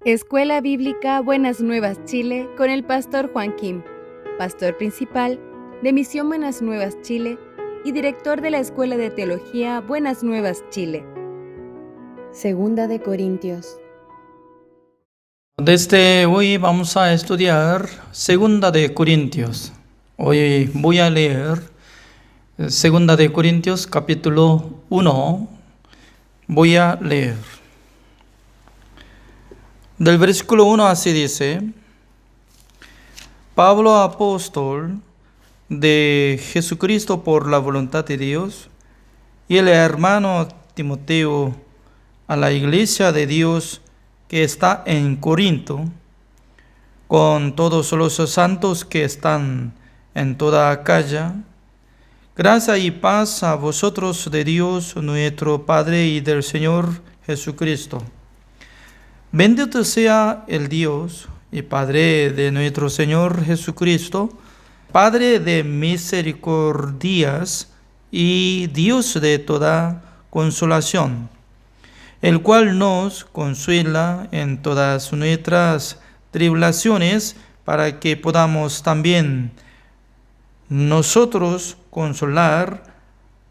Escuela Bíblica Buenas Nuevas Chile con el pastor Juan Kim, pastor principal de Misión Buenas Nuevas Chile y director de la Escuela de Teología Buenas Nuevas Chile. Segunda de Corintios. Desde hoy vamos a estudiar Segunda de Corintios. Hoy voy a leer Segunda de Corintios capítulo 1. Voy a leer. Del versículo 1 así dice: Pablo, apóstol de Jesucristo por la voluntad de Dios, y el hermano Timoteo, a la iglesia de Dios que está en Corinto, con todos los santos que están en toda Acaya, gracia y paz a vosotros de Dios nuestro Padre y del Señor Jesucristo. Bendito sea el Dios y Padre de nuestro Señor Jesucristo, Padre de misericordias y Dios de toda consolación, el cual nos consuela en todas nuestras tribulaciones, para que podamos también nosotros consolar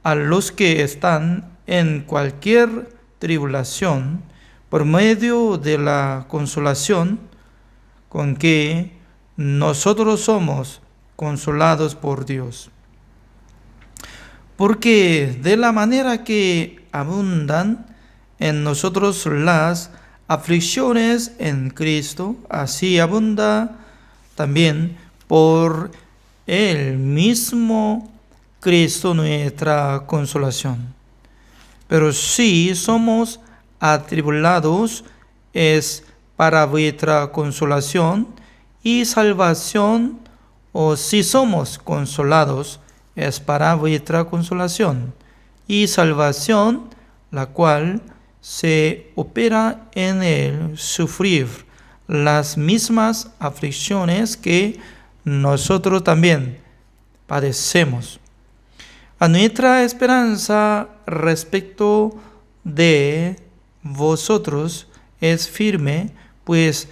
a los que están en cualquier tribulación, por medio de la consolación con que nosotros somos consolados por Dios. Porque de la manera que abundan en nosotros las aflicciones en Cristo, así abunda también por el mismo Cristo nuestra consolación. Pero si somos atribulados, es para vuestra consolación y salvación, o si somos consolados, es para vuestra consolación y salvación, la cual se opera en el sufrir las mismas aflicciones que nosotros también padecemos. A nuestra esperanza respecto de vosotros es firme, pues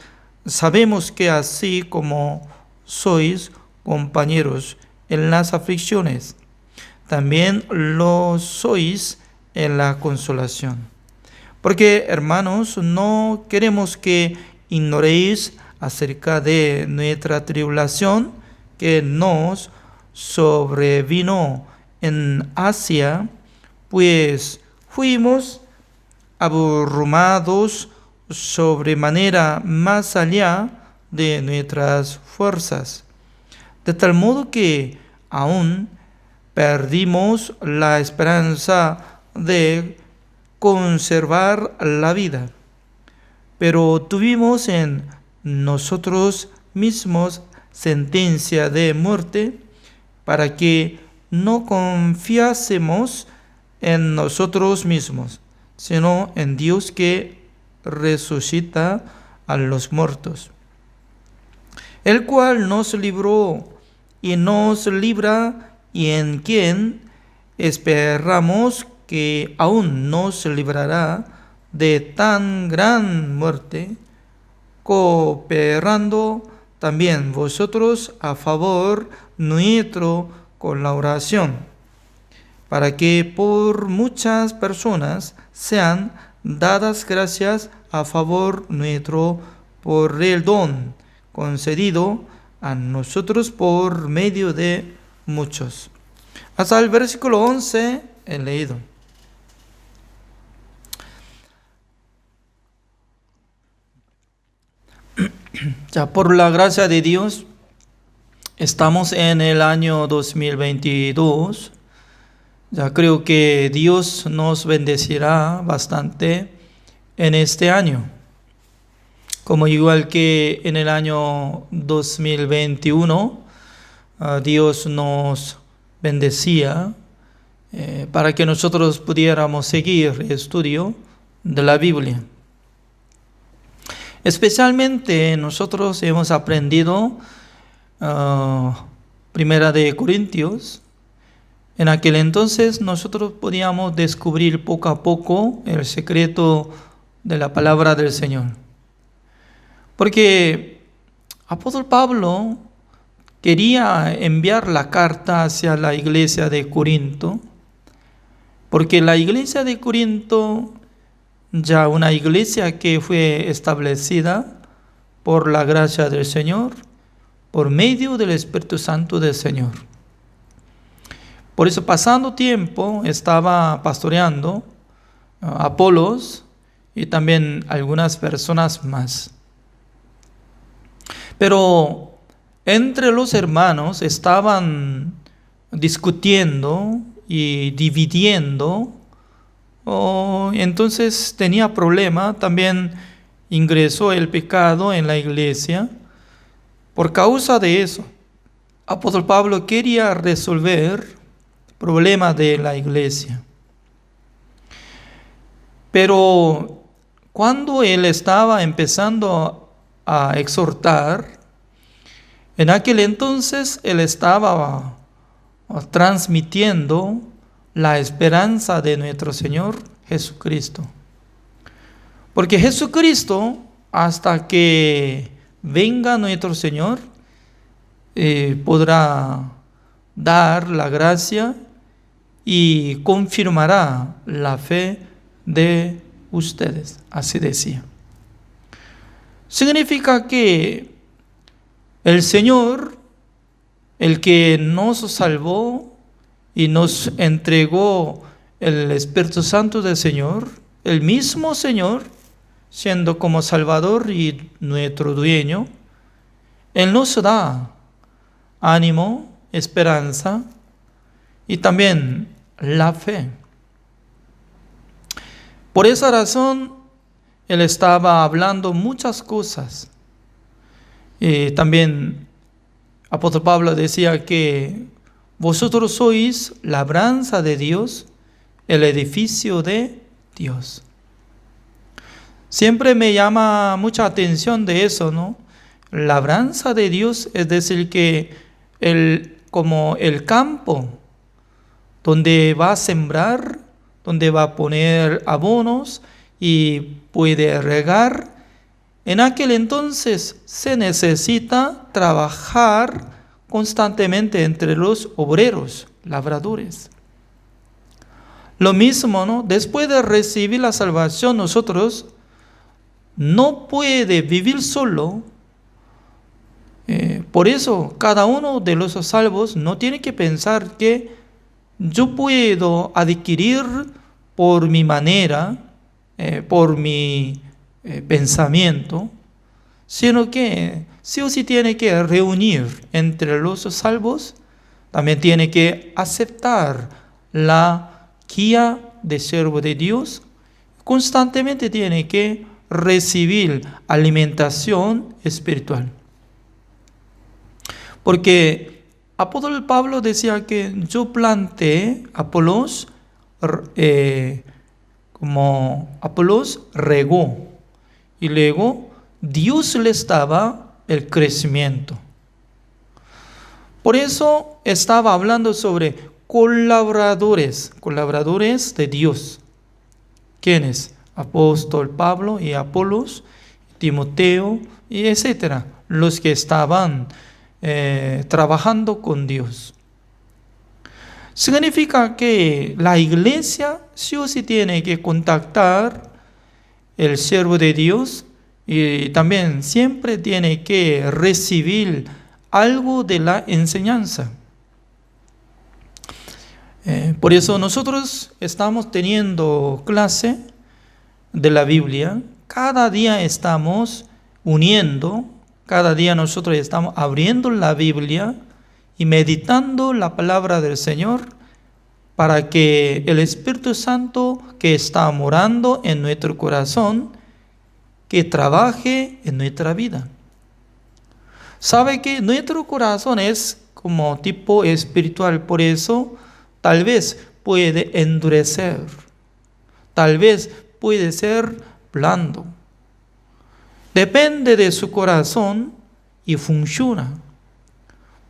sabemos que así como sois compañeros en las aflicciones, también lo sois en la consolación. Porque, hermanos, no queremos que ignoréis acerca de nuestra tribulación que nos sobrevino en Asia, pues fuimos abrumados sobremanera más allá de nuestras fuerzas, de tal modo que aún perdimos la esperanza de conservar la vida, pero tuvimos en nosotros mismos sentencia de muerte, para que no confiásemos en nosotros mismos, sino en Dios que resucita a los muertos, el cual nos libró y nos libra, y en quien esperamos que aún nos librará de tan gran muerte, cooperando también vosotros a favor nuestro con la oración, para que por muchas personas sean dadas gracias a favor nuestro por el don concedido a nosotros por medio de muchos. Hasta el versículo 11 he leído. Ya por la gracia de Dios, estamos en el año 2022. Ya creo que Dios nos bendecirá bastante en este año. Como igual que en el año 2021, Dios nos bendecía para que nosotros pudiéramos seguir el estudio de la Biblia. Especialmente nosotros hemos aprendido Primera de Corintios. En aquel entonces nosotros podíamos descubrir poco a poco el secreto de la palabra del Señor. Porque apóstol Pablo quería enviar la carta hacia la iglesia de Corinto, porque la iglesia de Corinto, ya una iglesia que fue establecida por la gracia del Señor, por medio del Espíritu Santo del Señor. Por eso, pasando tiempo, estaba pastoreando Apolos y también algunas personas más. Pero entre los hermanos estaban discutiendo y dividiendo. Entonces tenía problema. También ingresó el pecado en la iglesia. Por causa de eso, apóstol Pablo quería resolver problemas de la iglesia. Pero cuando él estaba empezando a exhortar, en aquel entonces él estaba transmitiendo la esperanza de nuestro Señor Jesucristo. Porque Jesucristo, hasta que venga nuestro Señor, podrá dar la gracia y confirmará la fe de ustedes. Así decía. Significa que el Señor, el que nos salvó y nos entregó el Espíritu Santo del Señor, el mismo Señor, siendo como Salvador y nuestro dueño, Él nos da ánimo, esperanza y también la fe. Por esa razón, Él estaba hablando muchas cosas. También apóstol Pablo decía que vosotros sois labranza de Dios, el edificio de Dios. Siempre me llama mucha atención de eso, ¿no? Labranza de Dios, es decir, que como el campo donde va a sembrar, donde va a poner abonos y puede regar. En aquel entonces se necesita trabajar constantemente entre los obreros, labradores. Lo mismo, ¿no? Después de recibir la salvación, nosotros no puede vivir solo. Por eso, cada uno de los salvos no tiene que pensar que yo puedo adquirir por mi manera, por mi pensamiento, sino que sí o sí tiene que reunir entre los salvos, también tiene que aceptar la guía de siervo de Dios, constantemente tiene que recibir alimentación espiritual. Porque apóstol Pablo decía que yo planté, Apolos, como Apolos regó, y luego Dios les daba el crecimiento. Por eso estaba hablando sobre colaboradores de Dios. ¿Quiénes? Apóstol Pablo y Apolos, Timoteo y etcétera, los que estaban trabajando con Dios. Significa que la iglesia sí o sí tiene que contactar el siervo de Dios y también siempre tiene que recibir algo de la enseñanza. Por eso nosotros estamos teniendo clase de la Biblia. Cada día estamos uniendo, cada día nosotros estamos abriendo la Biblia y meditando la palabra del Señor para que el Espíritu Santo que está morando en nuestro corazón, que trabaje en nuestra vida. Sabe que nuestro corazón es como tipo espiritual, por eso tal vez puede endurecer, tal vez puede ser blando. Depende de su corazón y funciona.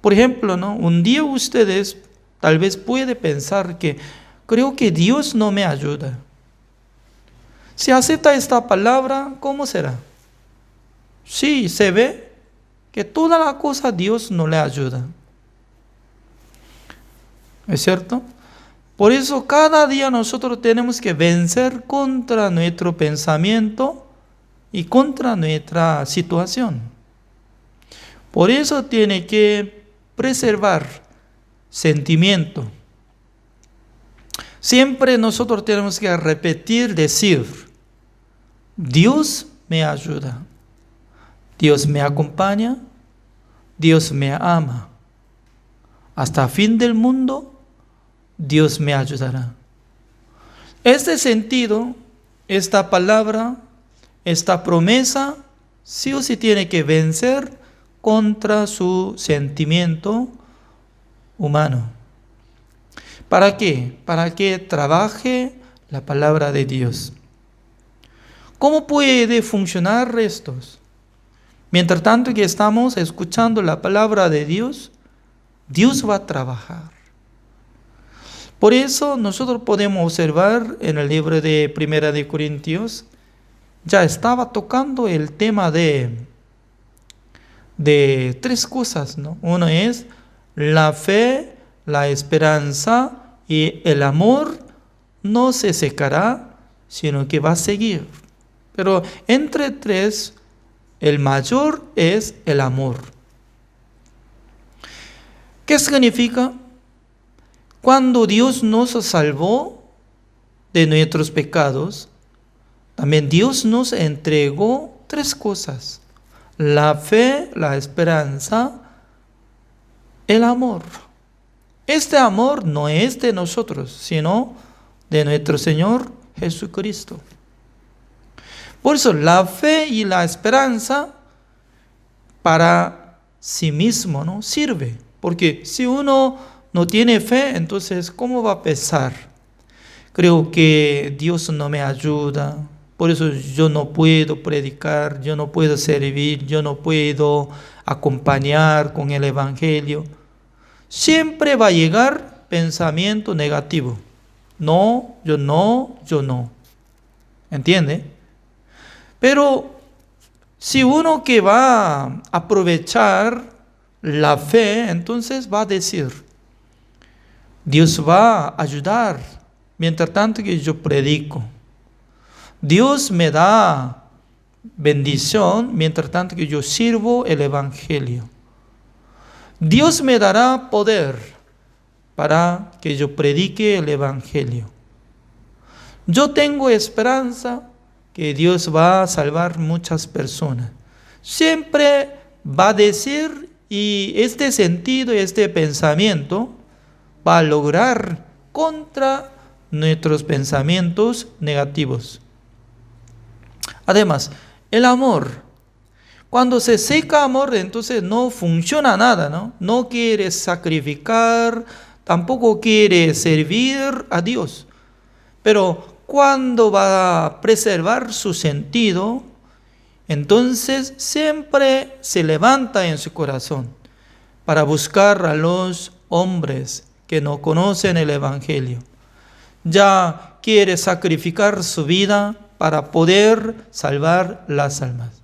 Por ejemplo, ¿no? Un día ustedes tal vez pueden pensar que creo que Dios no me ayuda. Si acepta esta palabra, ¿cómo será? sí se ve que toda la cosa Dios no le ayuda. ¿Es cierto? Por eso cada día nosotros tenemos que vencer contra nuestro pensamiento y contra nuestra situación. Por eso tiene que preservar sentimiento. Siempre nosotros tenemos que repetir, decir, Dios me ayuda, Dios me acompaña, Dios me ama. Hasta fin del mundo, Dios me ayudará. Este sentido, esta palabra, esta promesa, sí o sí tiene que vencer contra su sentimiento humano. ¿Para qué? Para que trabaje la palabra de Dios. ¿Cómo puede funcionar esto? Mientras tanto que estamos escuchando la palabra de Dios, Dios va a trabajar. Por eso nosotros podemos observar en el libro de Primera de Corintios, ya estaba tocando el tema de tres cosas, ¿no? Uno es la fe, la esperanza y el amor no se secará, sino que va a seguir. Pero entre tres, el mayor es el amor. ¿Qué significa? Cuando Dios nos salvó de nuestros pecados, también Dios nos entregó tres cosas: la fe, la esperanza, el amor. Este amor no es de nosotros, sino de nuestro Señor Jesucristo. Por eso la fe y la esperanza para sí mismo no sirve. Porque si uno no tiene fe, entonces ¿cómo va a pensar? Creo que Dios no me ayuda, por eso yo no puedo predicar, yo no puedo servir, yo no puedo acompañar con el Evangelio. Siempre va a llegar pensamiento negativo. No, yo no, yo no. ¿Entiende? Pero si uno que va a aprovechar la fe, entonces va a decir, Dios va a ayudar mientras tanto que yo predico. Dios me da bendición mientras tanto que yo sirvo el Evangelio. Dios me dará poder para que yo predique el Evangelio. Yo tengo esperanza que Dios va a salvar muchas personas. Siempre va a decir, y este sentido, este pensamiento va a lograr contra nuestros pensamientos negativos. Además, el amor. Cuando se seca amor, entonces no funciona nada, ¿no? No quiere sacrificar, tampoco quiere servir a Dios. Pero cuando va a preservar su sentido, entonces siempre se levanta en su corazón para buscar a los hombres que no conocen el Evangelio. Ya quiere sacrificar su vida para poder salvar las almas.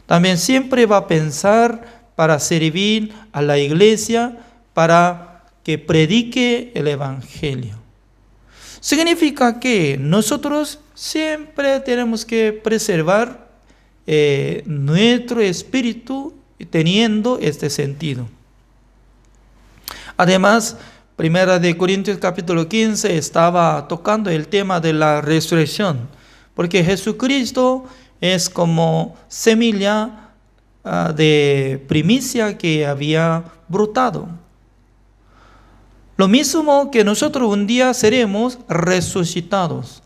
También siempre va a pensar para servir a la iglesia, para que predique el Evangelio. Significa que nosotros siempre tenemos que preservar nuestro espíritu teniendo este sentido. Además, Primera de Corintios capítulo 15 estaba tocando el tema de la resurrección, porque Jesucristo es como semilla de primicia que había brotado. Lo mismo que nosotros un día seremos resucitados.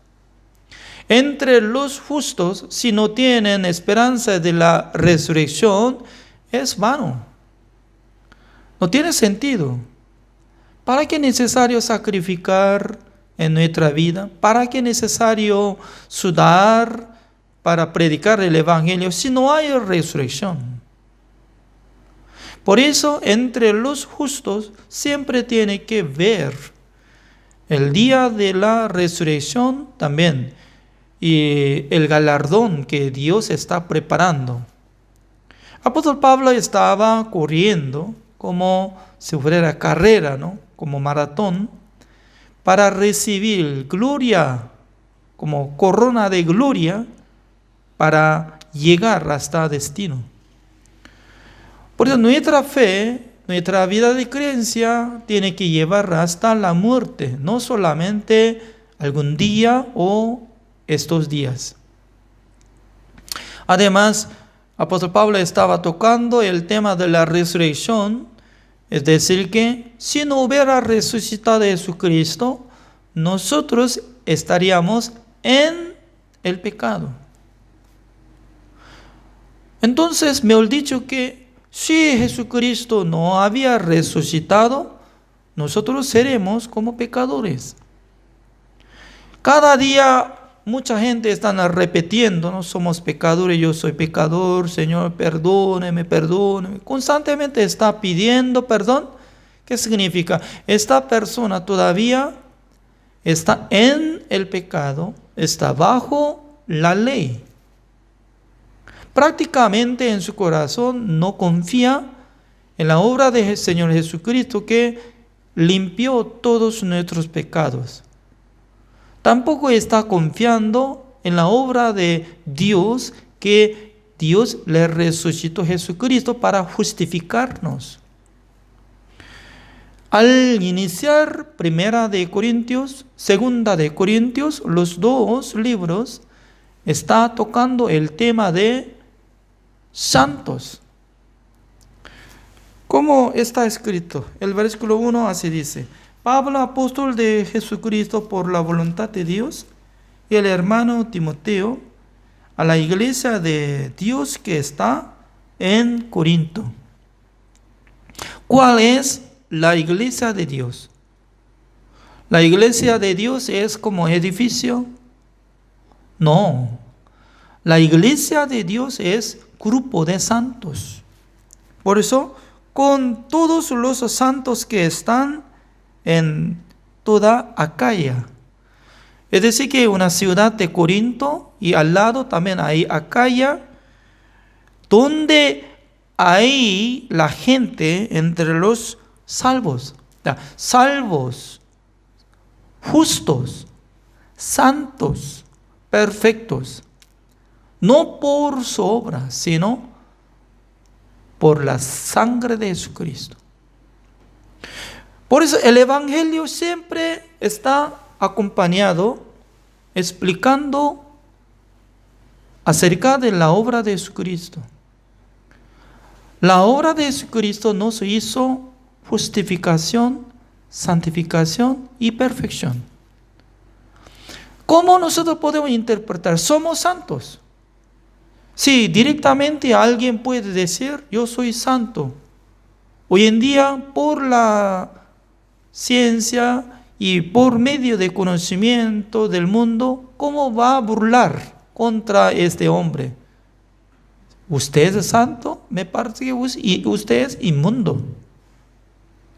Entre los justos, si no tienen esperanza de la resurrección, es vano. No tiene sentido. ¿Para qué es necesario sacrificar en nuestra vida? ¿Para qué es necesario sudar para predicar el Evangelio si no hay resurrección? Por eso, entre los justos siempre tiene que ver el día de la resurrección también y el galardón que Dios está preparando. Apóstol Pablo estaba corriendo como si fuera carrera, ¿no? Como maratón, para recibir gloria, como corona de gloria, para llegar hasta destino. Por eso nuestra fe, nuestra vida de creencia tiene que llevar hasta la muerte, no solamente algún día o estos días. Además, apóstol Pablo estaba tocando el tema de la resurrección, es decir que si no hubiera resucitado Jesucristo, nosotros estaríamos en el pecado. Entonces me han dicho que si Jesucristo no había resucitado, nosotros seremos como pecadores. Cada día mucha gente está repitiendo, ¿no? Somos pecadores, yo soy pecador, Señor, perdóneme, perdóneme. Constantemente está pidiendo perdón. ¿Qué significa? Esta persona todavía está en el pecado, está bajo la ley. Prácticamente en su corazón no confía en la obra del Señor Jesucristo que limpió todos nuestros pecados. Tampoco está confiando en la obra de Dios, que Dios le resucitó a Jesucristo para justificarnos. Al iniciar Primera de Corintios, Segunda de Corintios, los dos libros está tocando el tema de santos. ¿Cómo está escrito? El versículo 1 así dice: Pablo, apóstol de Jesucristo por la voluntad de Dios, y el hermano Timoteo, a la iglesia de Dios que está en Corinto. ¿Cuál es la iglesia de Dios? ¿La iglesia de Dios es como edificio? No. La iglesia de Dios es grupo de santos. Por eso, con todos los santos que están en toda Acaya. Es decir, que una ciudad de Corinto y al lado también hay Acaya, donde hay la gente entre los salvos, justos, santos, perfectos, no por su obra, sino por la sangre de Jesucristo. Por eso el Evangelio siempre está acompañado, explicando acerca de la obra de Jesucristo. La obra de Jesucristo nos hizo justificación, santificación y perfección. ¿Cómo nosotros podemos interpretar? Somos santos. Sí, directamente alguien puede decir, yo soy santo. Hoy en día, por la ciencia y por medio de conocimiento del mundo, ¿cómo va a burlar contra este hombre? ¿Usted es santo? Me parece que usted es inmundo.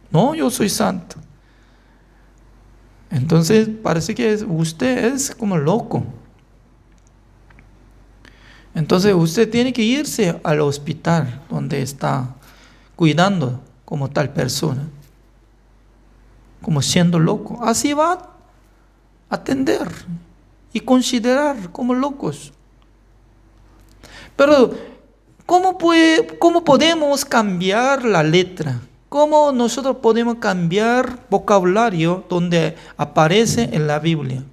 No, yo soy santo. Entonces parece que usted es como loco. Entonces usted tiene que irse al hospital donde está cuidando como tal persona, como siendo loco. Así va a atender y considerar como locos. Pero ¿cómo podemos cambiar la letra? ¿Cómo nosotros podemos cambiar vocabulario donde aparece en la Biblia?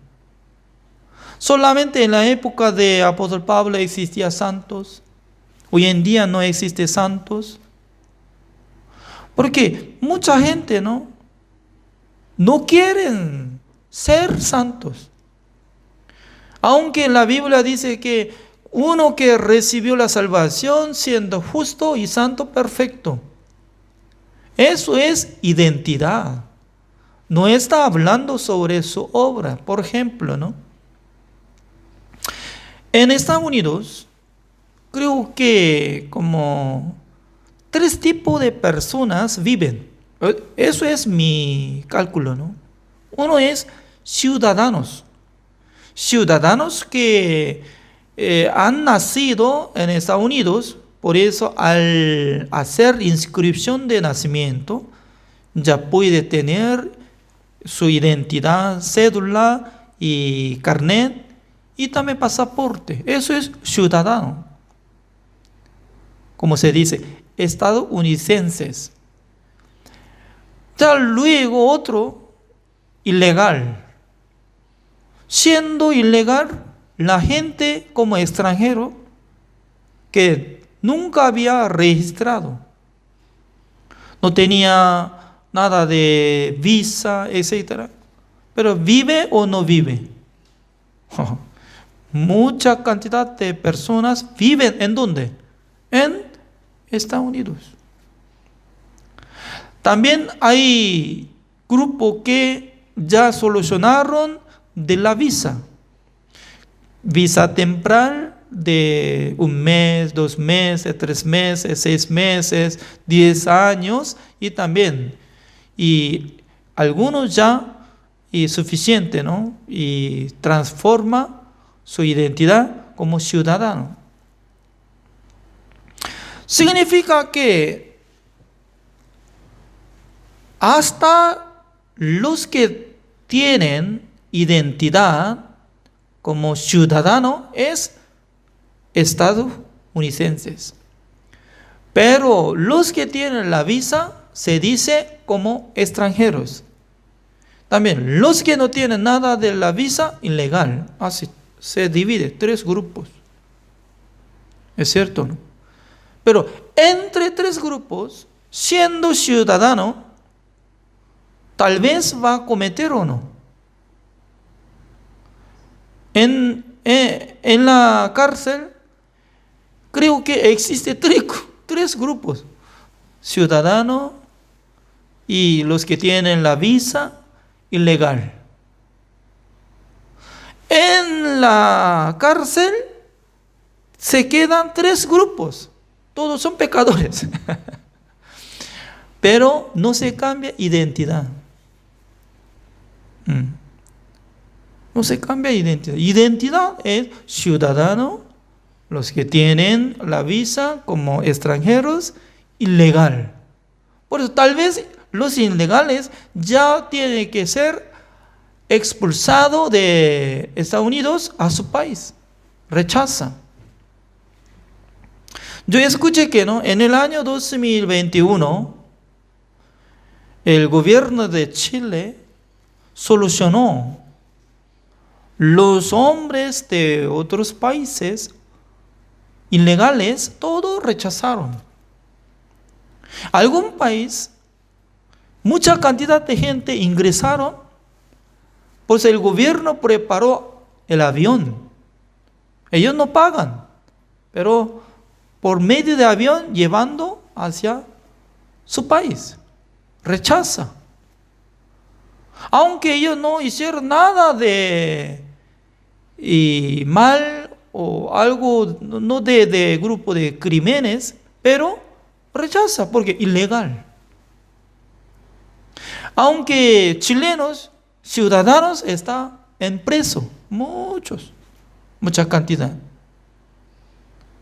Solamente en la época de apóstol Pablo existía santos. Hoy en día no existe santos. Porque mucha gente no quieren ser santos. Aunque en la Biblia dice que uno que recibió la salvación siendo justo y santo perfecto. Eso es identidad. No está hablando sobre su obra. Por ejemplo, ¿no? En Estados Unidos, creo que como 3 tipos de personas viven. Eso es mi cálculo, ¿no? Uno es ciudadanos. Ciudadanos que han nacido en Estados Unidos Por eso, al hacer inscripción de nacimiento, ya puede tener su identidad, cédula y carnet y también pasaporte. Eso es ciudadano. Como se dice, estadounidenses. Ya luego otro, ilegal. Siendo ilegal, la gente como extranjero que nunca había registrado, no tenía nada de visa, etc. Pero ¿vive o no vive? Mucha cantidad de personas viven ¿en dónde? En Estados Unidos. También hay grupos que ya solucionaron de la visa. Visa temporal de 1 mes, 2 meses, 3 meses, 6 meses, 10 años y también. Y algunos ya y suficiente, ¿no? Y transforma su identidad como ciudadano. Significa que hasta los que tienen identidad como ciudadano es estadounidenses. Pero los que tienen la visa se dice como extranjeros. También los que no tienen nada de la visa, ilegal. Así se divide 3 grupos. ¿Es cierto, no? Pero entre 3 grupos, siendo ciudadano, tal vez va a cometer o no. En la cárcel, creo que existe 3 grupos. Ciudadano y los que tienen la visa ilegal. En la cárcel se quedan 3 grupos. Todos son pecadores. Pero no se cambia identidad. No se cambia identidad. Identidad es ciudadano, los que tienen la visa como extranjeros, ilegal. Por eso tal vez los ilegales ya tienen que ser expulsados de Estados Unidos a su país. Rechaza. Yo escuché que ¿no? En el año 2021 el gobierno de Chile solucionó los hombres de otros países ilegales, todos rechazaron. Algún país, mucha cantidad de gente ingresaron, pues el gobierno preparó el avión. Ellos no pagan, pero por medio de avión llevando hacia su país. Rechaza. Aunque ellos no hicieron nada de mal o algo, no de grupo de crímenes, pero rechaza porque ilegal. Aunque chilenos, ciudadanos están en preso, mucha cantidad.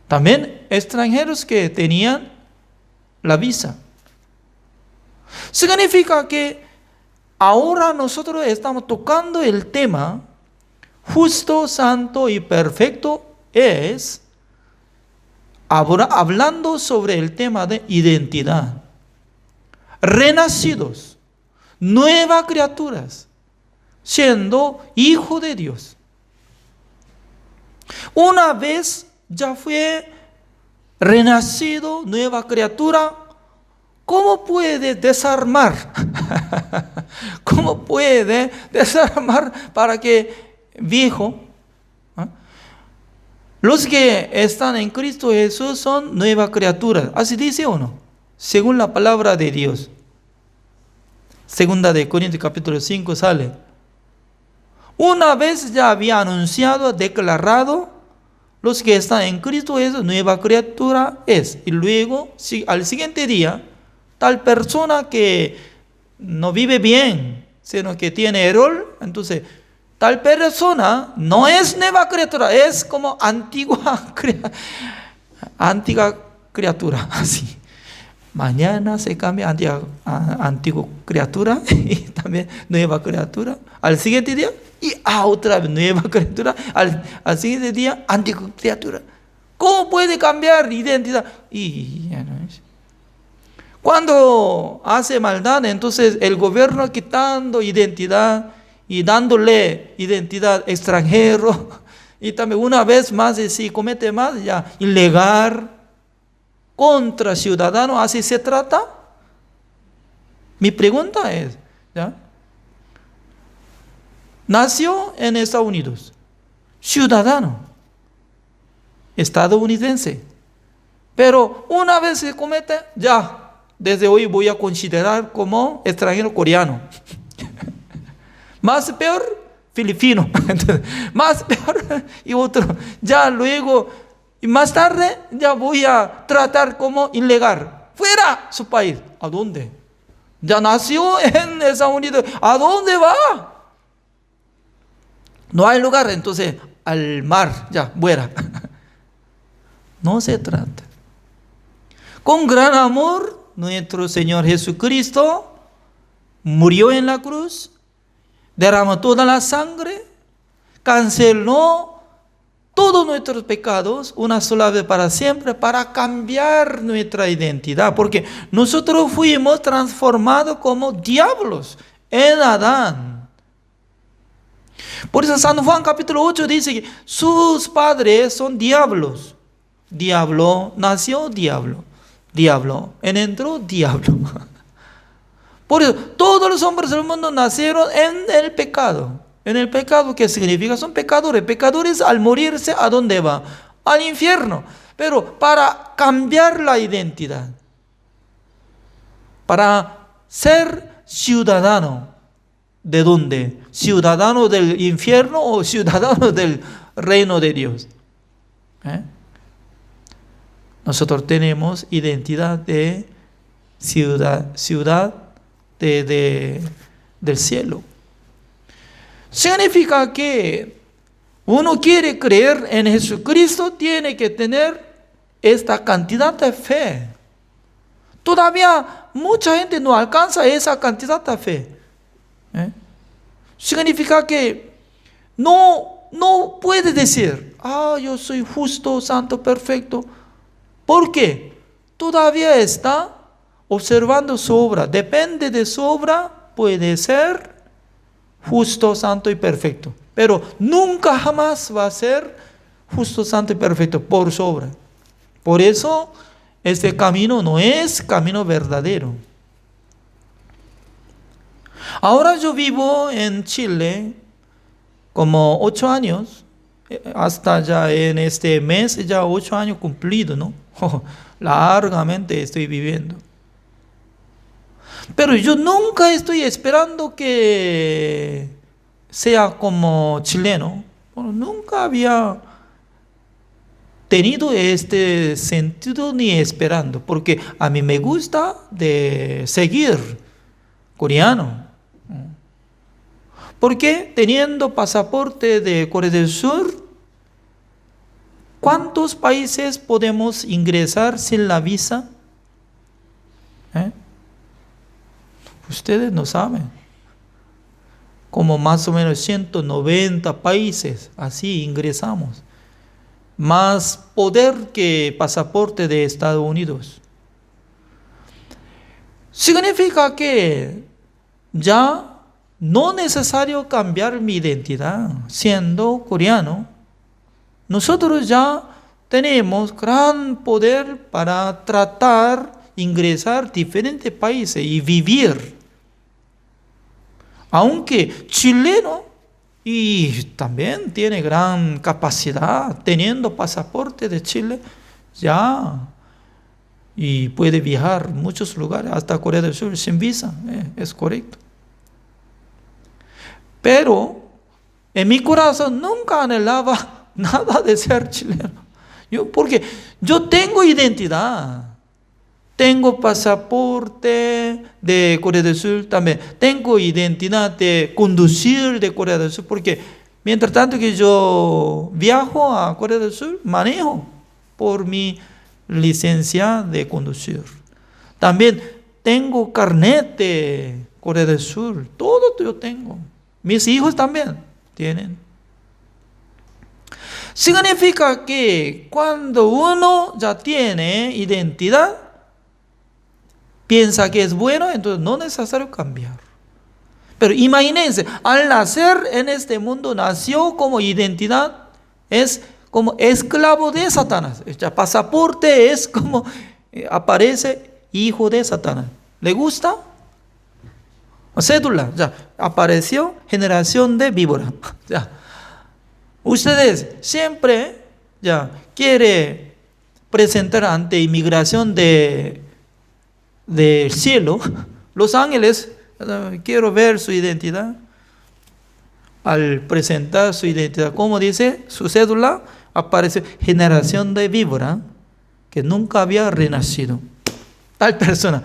También extranjeros que tenían la visa. Significa que ahora nosotros estamos tocando el tema justo, santo y perfecto es hablando sobre el tema de identidad. Renacidos, nuevas criaturas, siendo hijo de Dios. Una vez ya fue renacido, nueva criatura, ¿cómo puede desarmar? ¿Cómo puede desarmar para que viejo? Los que están en Cristo Jesús son nuevas criaturas. ¿Así dice o no? Según la palabra de Dios. Segunda de Corintios capítulo 5 sale. Una vez ya había anunciado, declarado, los que están en Cristo Jesús, nueva criatura es. Y luego, al siguiente día, tal persona que no vive bien, sino que tiene error, entonces tal persona no es nueva criatura, es como antigua criatura, así. Mañana se cambia antigua criatura y también nueva criatura. Al siguiente día, y otra vez nueva criatura. Al siguiente día, antigua criatura. ¿Cómo puede cambiar identidad? Y ya no es. Cuando hace maldad, entonces el gobierno quitando identidad y dándole identidad extranjero. Y también una vez más, si comete más, ya ilegal. Contra ciudadanos, así se trata. Mi pregunta es, ¿ya? Nació en Estados Unidos, ciudadano estadounidense, pero una vez se comete, ya, desde hoy voy a considerar como extranjero coreano. Más peor, filipino. Más peor, y otro. Ya luego, y más tarde ya voy a tratar como ilegal. Fuera su país. ¿A dónde? Ya nació en Estados Unidos. ¿A dónde va? No hay lugar. Entonces, al mar, ya, fuera. No se trata. Con gran amor, nuestro Señor Jesucristo murió en la cruz, derramó toda la sangre, canceló todos nuestros pecados una sola vez para siempre, para cambiar nuestra identidad, porque nosotros fuimos transformados como diablos en Adán. Por eso San Juan capítulo 8 dice que sus padres son diablos. Diablo nació diablo, diablo entró diablo. Por eso todos los hombres del mundo nacieron en el pecado. En el pecado, ¿qué significa? Son pecadores. Pecadores al morirse, ¿a dónde va? Al infierno. Pero para cambiar la identidad, para ser ciudadano, ¿de dónde? ¿Ciudadano del infierno o ciudadano del reino de Dios? Nosotros tenemos identidad de ciudad del cielo. Significa que uno quiere creer en Jesucristo, tiene que tener esta cantidad de fe. Todavía mucha gente no alcanza esa cantidad de fe. Significa que no puede decir, yo soy justo, santo, perfecto. ¿Por qué? Todavía está observando su obra. Depende de su obra, puede ser justo, santo y perfecto. Pero nunca jamás va a ser justo, santo y perfecto por su obra. Por eso, este camino no es camino verdadero. Ahora yo vivo en Chile como 8 años. Hasta ya en este mes, ya 8 años cumplidos, ¿no? Largamente estoy viviendo. Pero yo nunca estoy esperando que sea como chileno. Bueno, nunca había tenido este sentido ni esperando, porque a mí me gusta de seguir coreano. Porque teniendo pasaporte de Corea del Sur, ¿cuántos países podemos ingresar sin la visa? Ustedes no saben. Como más o menos 190 países, así ingresamos. Más poder que pasaporte de Estados Unidos. Significa que ya no es necesario cambiar mi identidad. Siendo coreano, nosotros ya tenemos gran poder para tratar, ingresar a diferentes países y vivir. Aunque chileno y también tiene gran capacidad, teniendo pasaporte de Chile, ya, y puede viajar a muchos lugares, hasta Corea del Sur sin visa, es correcto. Pero en mi corazón nunca anhelaba nada de ser chileno. Porque yo tengo identidad. Tengo pasaporte de Corea del Sur también. Tengo identidad de conducir de Corea del Sur. Porque mientras tanto que yo viajo a Corea del Sur, manejo por mi licencia de conducir. También tengo carnet de Corea del Sur. Todo yo tengo. Mis hijos también tienen. Significa que cuando uno ya tiene identidad, piensa que es bueno, entonces no es necesario cambiar. Pero imagínense, al nacer en este mundo, nació como identidad, es como esclavo de Satanás. El pasaporte es como aparece hijo de Satanás. ¿Le gusta? Cédula, ya apareció generación de víbora. Ya. Ustedes siempre ya quiere presentar ante inmigración del cielo, Los Ángeles, quiero ver su identidad. Al presentar su identidad, como dice su cédula, aparece generación de víbora que nunca había renacido. Tal persona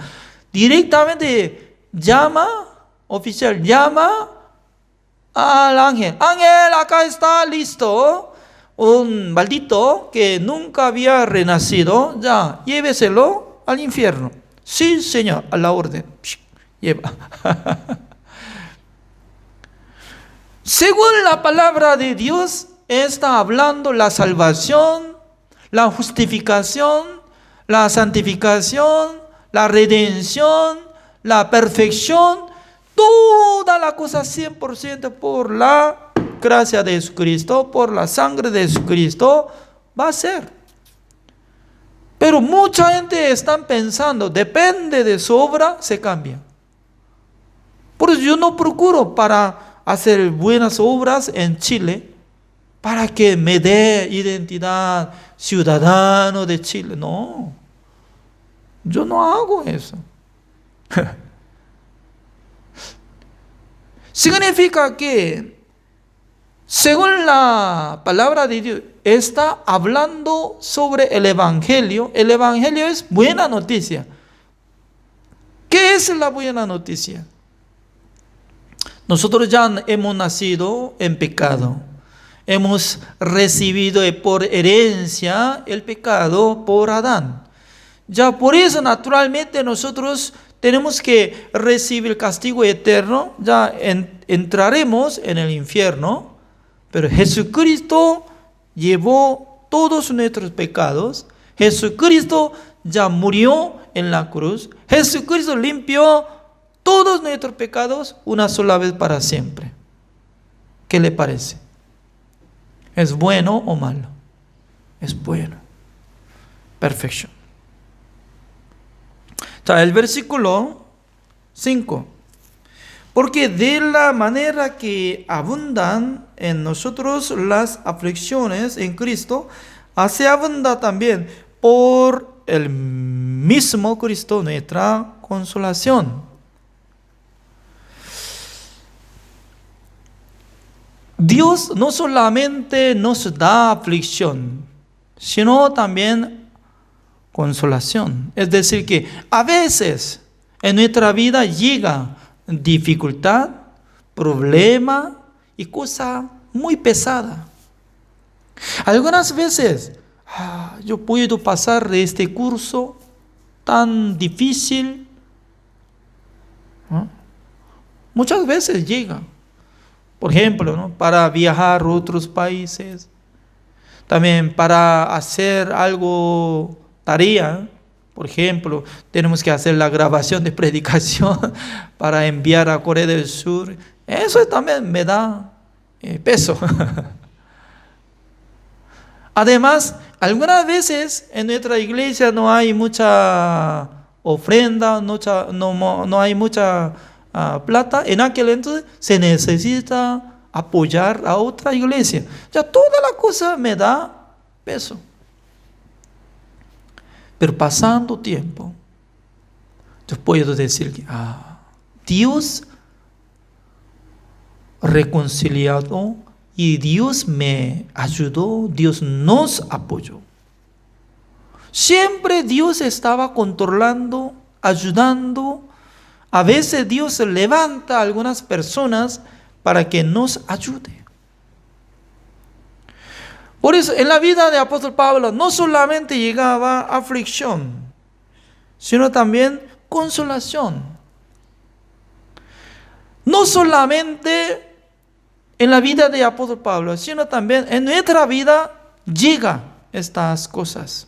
directamente llama, oficial llama al ángel. Ángel, acá está listo un maldito que nunca había renacido. Ya, lléveselo al infierno. Sí, señor, a la orden. Lleva. Según la palabra de Dios, está hablando la salvación, la justificación, la santificación, la redención, la perfección, toda la cosa 100% por la gracia de Jesucristo, por la sangre de Jesucristo, va a ser. Pero mucha gente está pensando, depende de su obra, se cambia. Por eso yo no procuro para hacer buenas obras en Chile, para que me dé identidad ciudadano de Chile. No, yo no hago eso. Significa que, según la palabra de Dios, está hablando sobre el Evangelio. El Evangelio es buena noticia. ¿Qué es la buena noticia? Nosotros ya hemos nacido en pecado. Hemos recibido por herencia el pecado por Adán. Ya por eso naturalmente nosotros tenemos que recibir el castigo eterno. Ya entraremos en el infierno. Pero Jesucristo llevó todos nuestros pecados. Jesucristo ya murió en la cruz. Jesucristo limpió todos nuestros pecados una sola vez para siempre. ¿Qué le parece? ¿Es bueno o malo? Es bueno. Perfección. El versículo 5. Porque de la manera que abundan en nosotros las aflicciones en Cristo, así abunda también por el mismo Cristo nuestra consolación. Dios no solamente nos da aflicción, sino también consolación. Es decir, que a veces en nuestra vida llega dificultad, problema y cosa muy pesada. Algunas veces yo puedo pasar de este curso tan difícil. Muchas veces llega. Por ejemplo, para viajar a otros países, también para hacer algo, tarea. Por ejemplo, tenemos que hacer la grabación de predicación para enviar a Corea del Sur. Eso también me da peso. Además, algunas veces en nuestra iglesia no hay mucha ofrenda, no hay mucha plata. En aquel entonces se necesita apoyar a otra iglesia. Ya toda la cosa me da peso. Pero pasando tiempo, yo puedo decir que Dios reconciliado y Dios me ayudó, Dios nos apoyó. Siempre Dios estaba controlando, ayudando. A veces Dios levanta a algunas personas para que nos ayude. Por eso en la vida de apóstol Pablo no solamente llegaba aflicción, sino también consolación. No solamente en la vida de apóstol Pablo, sino también en nuestra vida llega estas cosas.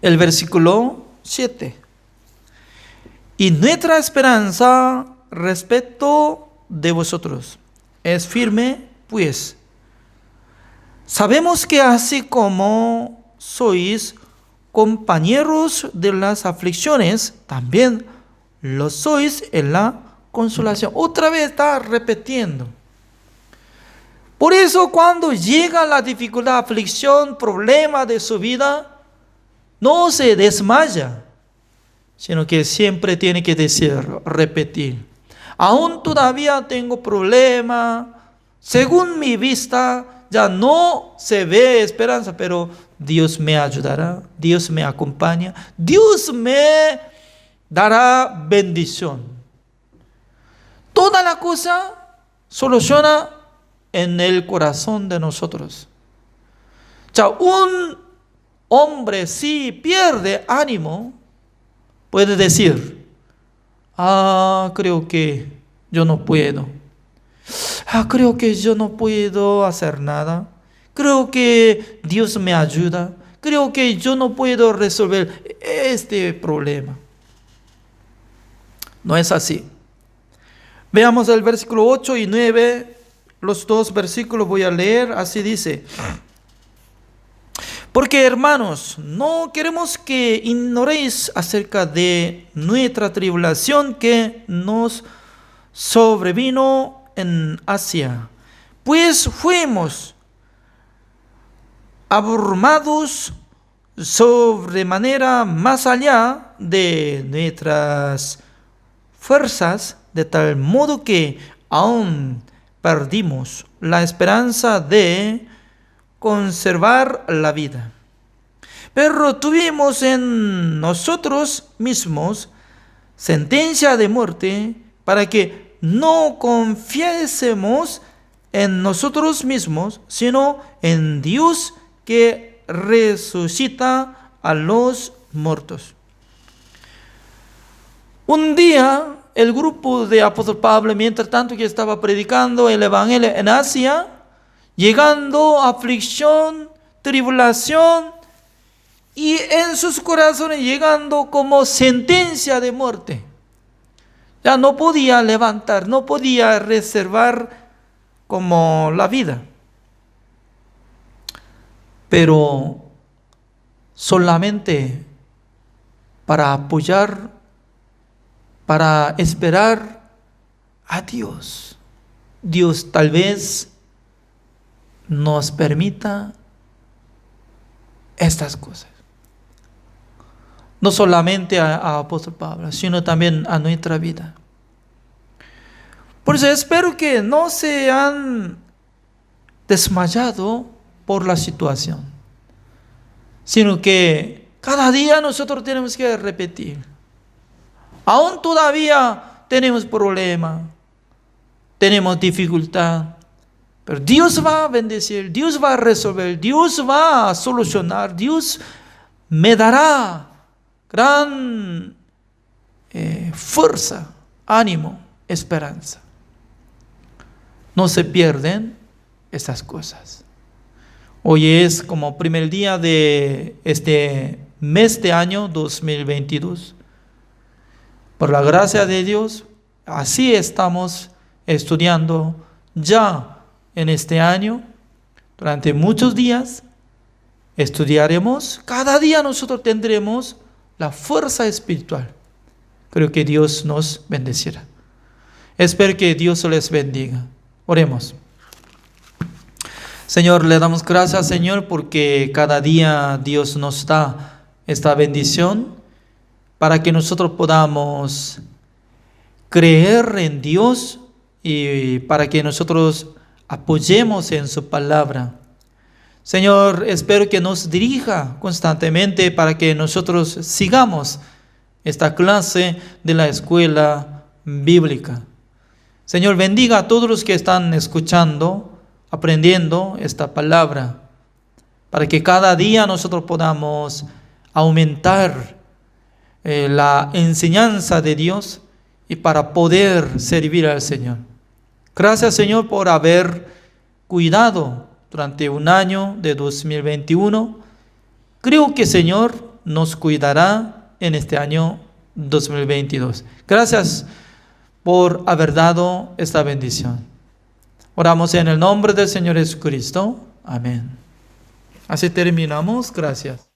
El versículo 7. Y nuestra esperanza respecto de vosotros es firme, pues sabemos que así como sois compañeros de las aflicciones, también lo sois en la consolación. Otra vez está repitiendo. Por eso cuando llega la dificultad, aflicción, problema de su vida, no se desmaya, sino que siempre tiene que decir, repetir. Aún todavía tengo problema, según mi vista ya no se ve esperanza, pero Dios me ayudará, Dios me acompaña, Dios me dará bendición. Toda la cosa soluciona en el corazón de nosotros. Ya un hombre si pierde ánimo, puede decir, creo que yo no puedo. Creo que yo no puedo hacer nada. Creo que Dios me ayuda. Creo que yo no puedo resolver este problema. No es así. Veamos el versículo 8 y 9. Los dos versículos voy a leer. Así dice. Porque, hermanos, no queremos que ignoréis acerca de nuestra tribulación que nos sobrevino en Asia, pues fuimos abrumados sobremanera más allá de nuestras fuerzas, de tal modo que aún perdimos la esperanza de conservar la vida. Pero tuvimos en nosotros mismos sentencia de muerte para que no confiésemos en nosotros mismos, sino en Dios que resucita a los muertos. Un día, el grupo de apóstol Pablo, mientras tanto que estaba predicando el evangelio en Asia, llegando aflicción, tribulación, y en sus corazones llegando como sentencia de muerte. Ya no podía levantar, no podía reservar como la vida. Pero solamente para apoyar, para esperar a Dios. Dios tal vez nos permita estas cosas. No solamente a apóstol Pablo, sino también a nuestra vida. Por eso espero que no se han desmayado por la situación, sino que cada día nosotros tenemos que repetir. Aún todavía tenemos problema, tenemos dificultad, pero Dios va a bendecir, Dios va a resolver, Dios va a solucionar, Dios me dará gran fuerza, ánimo, esperanza. No se pierden estas cosas. Hoy es como primer día de este mes de año 2022. Por la gracia de Dios, así estamos estudiando ya en este año. Durante muchos días estudiaremos. Cada día nosotros tendremos la fuerza espiritual. Creo que Dios nos bendecirá. Espero que Dios les bendiga. Oremos. Señor, le damos gracias, Señor, porque cada día Dios nos da esta bendición para que nosotros podamos creer en Dios y para que nosotros apoyemos en su palabra. Señor, espero que nos dirija constantemente para que nosotros sigamos esta clase de la escuela bíblica. Señor, bendiga a todos los que están escuchando, aprendiendo esta palabra, para que cada día nosotros podamos aumentar la enseñanza de Dios y para poder servir al Señor. Gracias, Señor, por haber cuidado durante un año de 2021. Creo que, Señor, nos cuidará en este año 2022. Gracias por haber dado esta bendición. Oramos en el nombre del Señor Jesucristo. Amén. Así terminamos. Gracias.